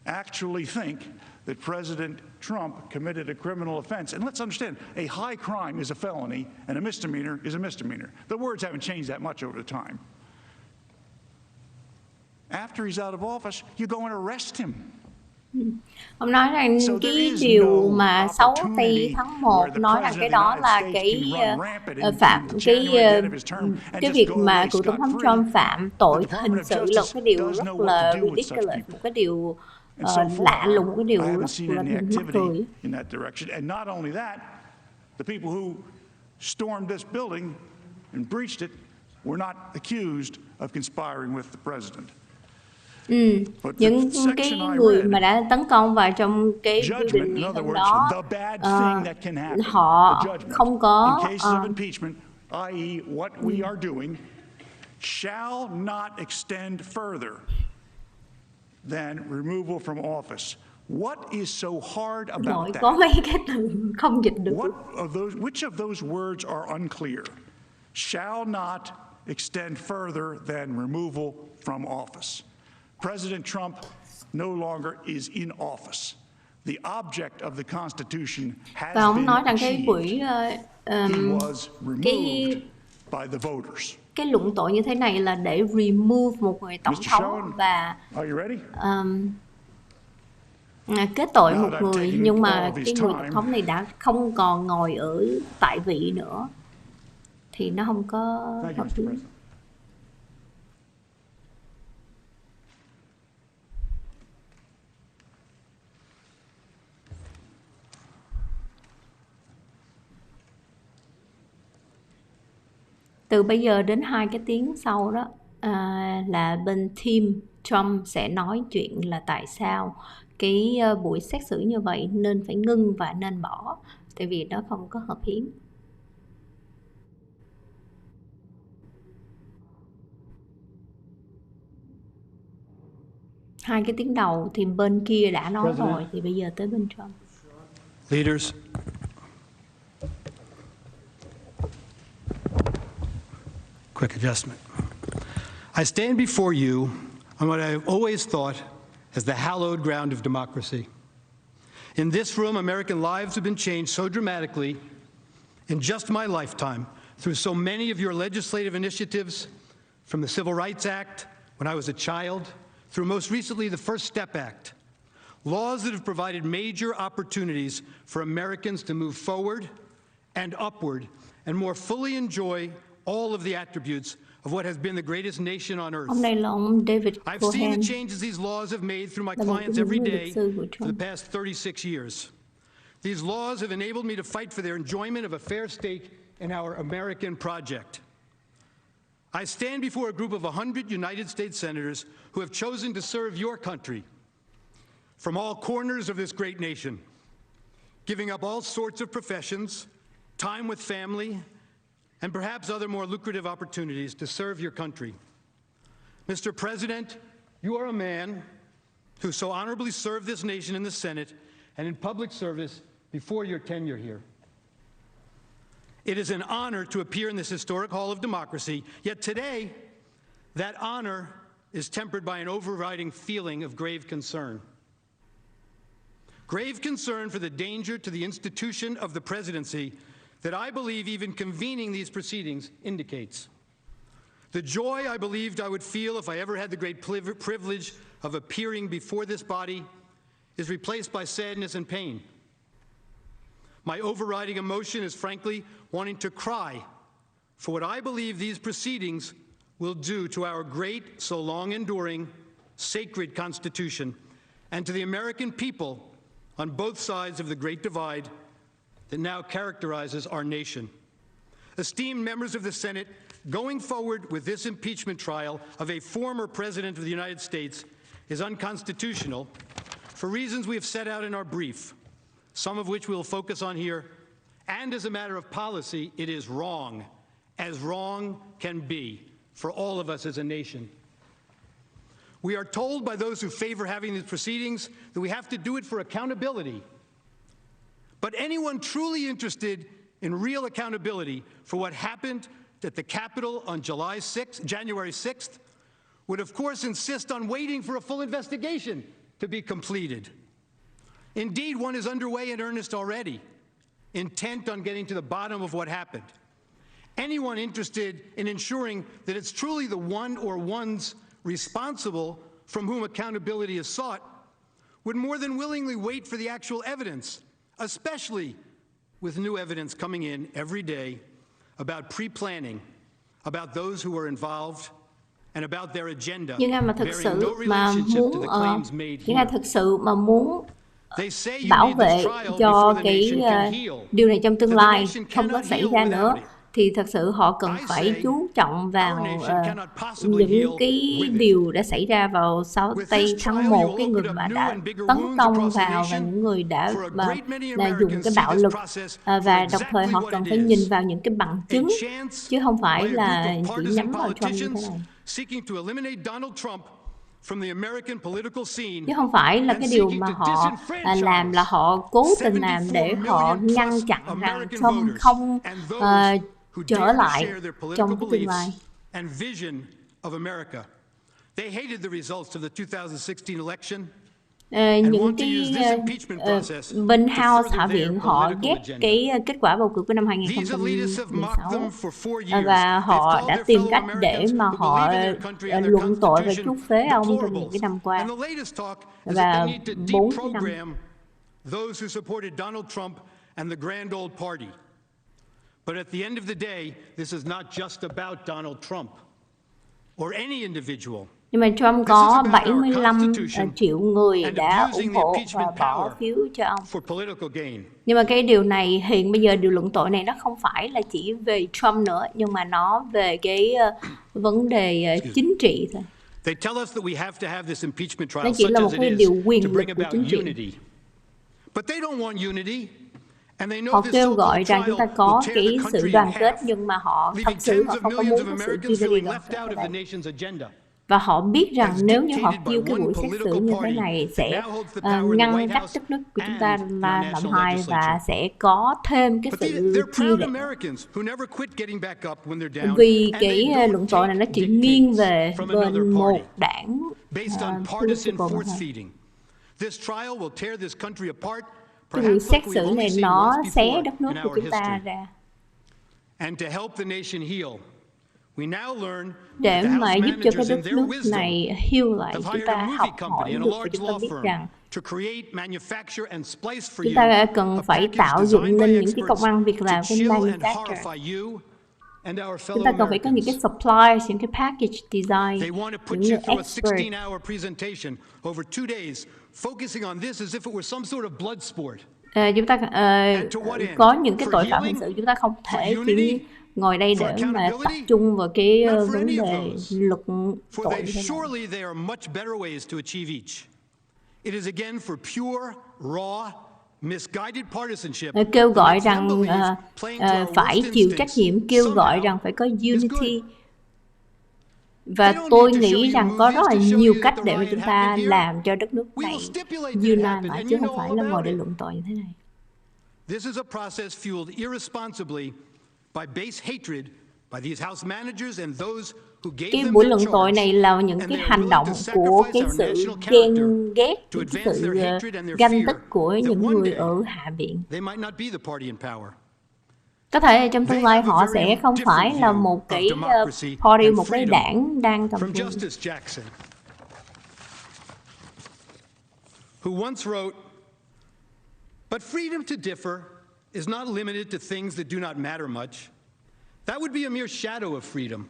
actually think that President Trump committed a criminal offense, and let's understand, a high crime is a felony and a misdemeanor is a misdemeanor. The words haven't changed that much over the time. After he's out of office, you go and arrest him. Ông nói rằng cái điều mà 6 tây tháng 1 nói rằng cái đó là cái việc mà cựu tổng thống Trump phạm tội hình sự là một cái điều rất là ridiculous, một cái điều lạ lùng, một cái điều rất là mắc cười. And not only that, the people who stormed this building and breached it were not accused of conspiring with the president. Những cái người mà đã tấn công vào trong cái building hôm đó, họ không có i.e. what we are doing shall not extend further than removal from office. What is so hard about that? Có mấy cái từ không dịch được. Which of those words are unclear? Shall not extend further than removal from office. President Trump no longer is in office. The object of the Constitution has been achieved. He was removed by the voters. Cái luận tội như thế này là để remove một người tổng thống và kết tội một người, nhưng mà cái người tổng thống này đã không còn ngồi ở tại vị nữa thì nó không có hợp lý. Từ bây giờ đến 2 cái tiếng sau đó là bên team Trump sẽ nói chuyện là tại sao cái buổi xét xử như vậy nên phải ngưng và nên bỏ, tại vì nó không có hợp hiến. Hai cái tiếng đầu thì bên kia đã nói rồi, thì bây giờ tới bên Trump. Leaders. Quick adjustment. I stand before you on what I've always thought as the hallowed ground of democracy. In this room, American lives have been changed so dramatically in just my lifetime through so many of your legislative initiatives, from the Civil Rights Act when I was a child, through most recently the First Step Act, laws that have provided major opportunities for Americans to move forward and upward and more fully enjoy all of the attributes of what has been the greatest nation on earth. I've seen the changes these laws have made through my clients every day for the past 36 years. These laws have enabled me to fight for their enjoyment of a fair stake in our American project. I stand before a group of 100 United States senators who have chosen to serve your country from all corners of this great nation, giving up all sorts of professions, time with family, and perhaps other more lucrative opportunities to serve your country. Mr. President, you are a man who so honorably served this nation in the Senate and in public service before your tenure here. It is an honor to appear in this historic hall of democracy, yet today, that honor is tempered by an overriding feeling of grave concern. Grave concern for the danger to the institution of the presidency that I believe even convening these proceedings indicates. The joy I believed I would feel if I ever had the great privilege of appearing before this body is replaced by sadness and pain. My overriding emotion is frankly wanting to cry for what I believe these proceedings will do to our great, so long enduring, sacred Constitution and to the American people on both sides of the great divide that now characterizes our nation. Esteemed members of the Senate, going forward with this impeachment trial of a former president of the United States is unconstitutional For reasons we have set out in our brief, some of which we'll focus on here, and as a matter of policy, it is wrong, as wrong can be for all of us as a nation. We are told by those who favor having these proceedings that we have to do it for accountability. But anyone truly interested in real accountability for what happened at the Capitol on January 6th would of course insist on waiting for a full investigation to be completed. Indeed, one is underway in earnest already, intent on getting to the bottom of what happened. Anyone interested in ensuring that it's truly the one or ones responsible from whom accountability is sought would more than willingly wait for the actual evidence, especially with new evidence coming in every day about pre-planning, about those who were involved, and about their agenda, những ai mà thực bearing no sự mà relationship muốn to the claims made những ai here. thực sự mà muốn They say you bảo need this vệ trial cho before the cái nation can heal. điều này trong tương That the lai nation không có cannot xảy heal ra without nữa, it. thì thật sự họ cần I phải say chú trọng vào our nation cannot possibly heal những cái with it. điều đã xảy ra vào With Tây this tháng trial, 1, you will cái người open up mà new đã and bigger tấn wounds công across the vào và nation. những người đã For a great many dùng Americans cái see bạo this lực, process và for đồng thời exactly họ what cần it phải is. nhìn vào những cái bằng A chứng, chance chứ không phải by a là group of chỉ partisan nhắm vào Trump như thế politicians này. seeking to eliminate Donald Trump from the American political scene. Chứ không phải là cái điều mà họ làm là họ cố tình làm để họ ngăn chặn rằng Trump không trở lại trong cái tương lai. And vision of America. They hated the results of the 2016 election. Những cái bên House, Hạ viện, họ ghét cái kết quả bầu cử của năm 2016 và họ đã tìm cách để mà họ luận tội và chuốc phế ông trong những cái năm qua. Và 4 năm those who supported Donald Trump and the grand old party. But at the end of the day, this is not just about Donald Trump or any individual. Nhưng mà Trump có 75 triệu người đã ủng hộ và bỏ phiếu cho ông. Nhưng mà cái điều này, hiện bây giờ điều luận tội này nó không phải là chỉ về Trump nữa, nhưng mà nó về cái vấn đề chính trị thôi. Nó chỉ là một cái điều quyền lực của chính trị. Họ kêu gọi rằng chúng ta có cái sự đoàn kết, nhưng mà họ thật sự họ không có muốn có sự chia rẽ đoàn kết. Và họ biết rằng nếu như họ kêu cái buổi xét xử như thế này sẽ ngăn cách đất nước của chúng ta là làm hai và sẽ có thêm cái sự chia rẽ. Vì cái luận tội này nó chỉ nghiêng về bên một đảng political mà thôi. Cái buổi xét xử này nó xé đất nước của chúng ta ra. Để mà giúp cho cái đất nước này heal lại, chúng ta học hỏi được và chúng ta biết rằng chúng ta cần phải tạo dựng nên những cái công ăn việc làm, cái manufacturing. Chúng ta cần phải có những cái supplies, những cái package design, những người expert. Chúng ta có những cái tội phạm hình sự, chúng ta không thể chỉ ngồi đây để mà tập trung vào cái vấn đề luận tội như thế này. Kêu gọi rằng phải chịu trách nhiệm, kêu gọi rằng phải có unity. Và tôi nghĩ rằng có rất là nhiều cách để mà chúng ta làm cho đất nước này unite lại, chứ không phải là ngồi để luận tội như thế này. Cái buổi luận tội này là những cái hành động của cái sự ghen ghét, cái sự ganh tức của những người ở Hạ viện. Có thể trong tương lai họ sẽ không phải là một cái party, một cái đảng đang cầm quyền. But freedom to differ is not limited to things that do not matter much. That would be a mere shadow of freedom.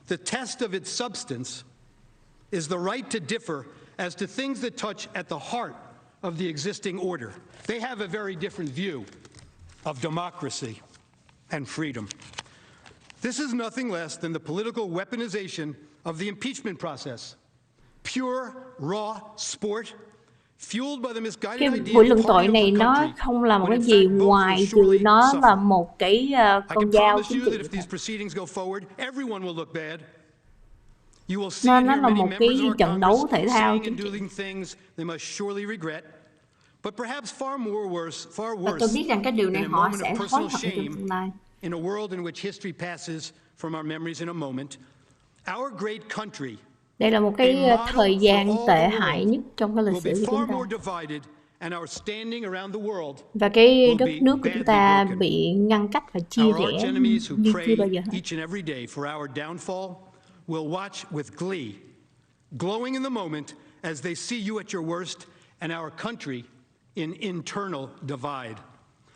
The test of its substance is the right to differ as to things that touch at the heart of the existing order. They have a very different view of democracy and freedom. This is nothing less than the political weaponization of the impeachment process. Pure, raw sport Cái buổi luận tội này nó không là một cái gì ngoài trừ nó là một cái con dao chính trị. Nó là một cái trận đấu thể thao chính trị. Và tôi biết rằng cái điều này họ sẽ hối hận trong tương lai. Đây là một cái thời gian tệ hại nhất trong cái lịch sử của chúng ta. Và cái đất nước của chúng ta bị ngăn cách và chia rẽ như chưa bao giờ hết. Will watch with glee, glowing in the moment as they see you at your worst and our country in internal divide.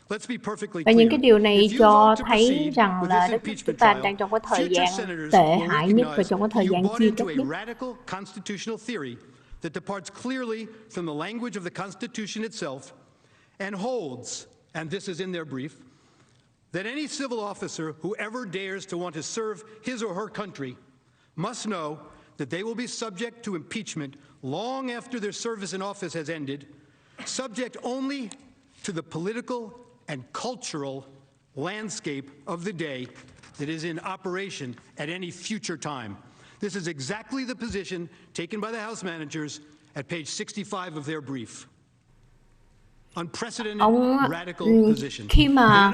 Let's be perfectly clear. Và những cái điều này cho thấy rằng là đất nước chúng ta đang trong cái thời gian tệ hại nhất và trong cái thời gian chia cắt nhất. Radical constitutional theory that departs clearly from the language of the Constitution itself and holds, and this is in their brief, that any civil officer who ever dares to want to serve his or her country must know that they will be subject to impeachment long after their service in office has ended, subject only to the political and cultural landscape of the day that is in operation at any future time. This is exactly the position taken by the House managers at page 65 of their brief. Ông khi mà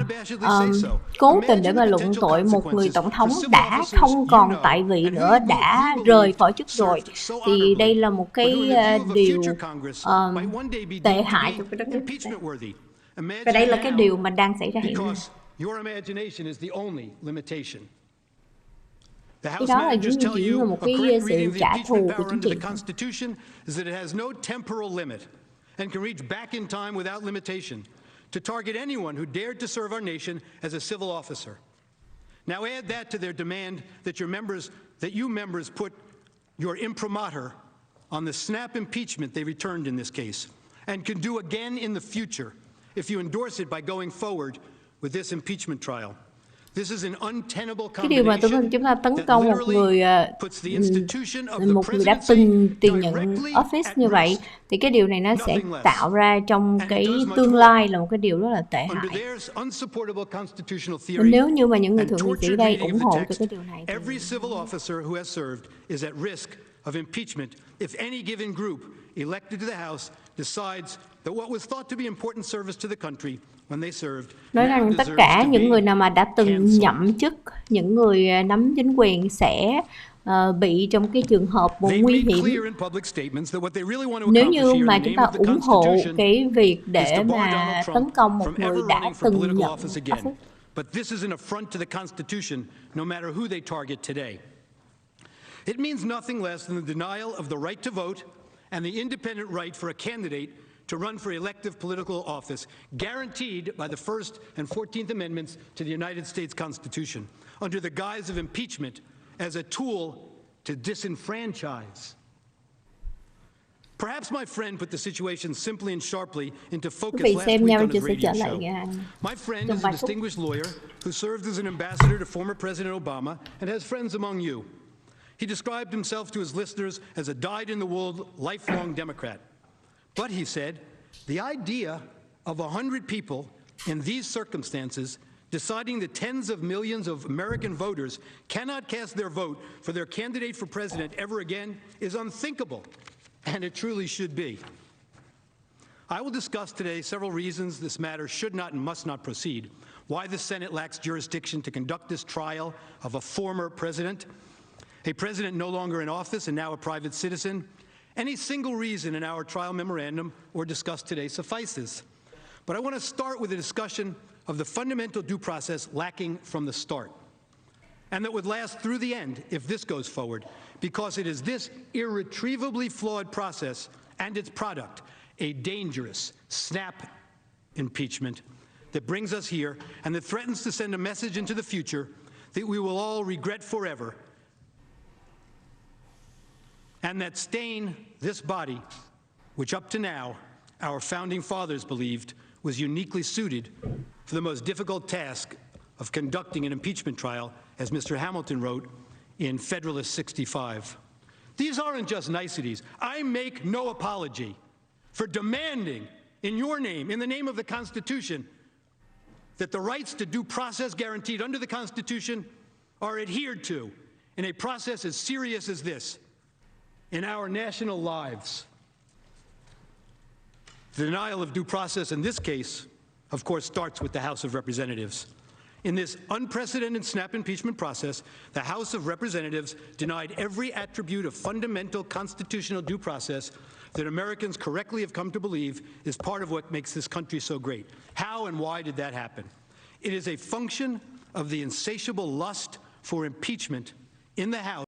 cố tình để mà luận tội một người tổng thống đã không còn tại vị nữa, đã rời khỏi chức rồi, thì đây là một cái điều tệ hại cho cái đất nước. Và đây là cái điều mà đang xảy ra hiện nay. Cái đó là giống như chỉ là một cái sự trả thù của chính trị. And can reach back in time without limitation to target anyone who dared to serve our nation as a civil officer. Now add that to their demand that you members put your imprimatur on the snap impeachment they returned in this case, and can do again in the future if you endorse it by going forward with this impeachment trial. Cái điều mà chúng ta tấn công một người đã từng tiền nhận office như vậy, thì cái điều này nó sẽ tạo ra trong cái tương lai là một cái điều rất là tệ hại. Nếu như mà những người thượng nghị sĩ đây ủng hộ cho cái điều này, nói rằng tất cả những người nào mà đã từng nhậm chức, những người nắm chính quyền sẽ bị trong cái trường hợp nguy hiểm. Nếu như mà chúng ta ủng hộ cái việc để mà tấn công một người đã từng nhận office. But this is an affront to the Constitution, no matter who they target today. It means nothing less than the denial of the right to vote and the independent right for a candidate to run for elective political office, guaranteed by the First and 14th Amendments to the United States Constitution, under the guise of impeachment as a tool to disenfranchise. Perhaps my friend put the situation simply and sharply into focus last week on his radio show. My friend is a distinguished lawyer who served as an ambassador to former President Obama and has friends among you. He described himself to his listeners as a dyed-in-the-wool, lifelong Democrat. But, he said, the idea of 100 people in these circumstances deciding that tens of millions of American voters cannot cast their vote for their candidate for president ever again is unthinkable, and it truly should be. I will discuss today several reasons this matter should not and must not proceed, why the Senate lacks jurisdiction to conduct this trial of a former president, a president no longer in office and now a private citizen. Any single reason in our trial memorandum or discussed today suffices. But I want to start with a discussion of the fundamental due process lacking from the start, and that would last through the end if this goes forward, because it is this irretrievably flawed process and its product, a dangerous snap impeachment, that brings us here and that threatens to send a message into the future that we will all regret forever, and that stain this body, which up to now our founding fathers believed was uniquely suited for the most difficult task of conducting an impeachment trial, as Mr. Hamilton wrote in Federalist 65. These aren't just niceties. I make no apology for demanding, in your name, in the name of the Constitution, that the rights to due process guaranteed under the Constitution are adhered to in a process as serious as this, in our national lives. The denial of due process in this case, of course, starts with the House of Representatives. In this unprecedented snap impeachment process, the House of Representatives denied every attribute of fundamental constitutional due process that Americans correctly have come to believe is part of what makes this country so great. How and why did that happen? It is a function of the insatiable lust for impeachment in the House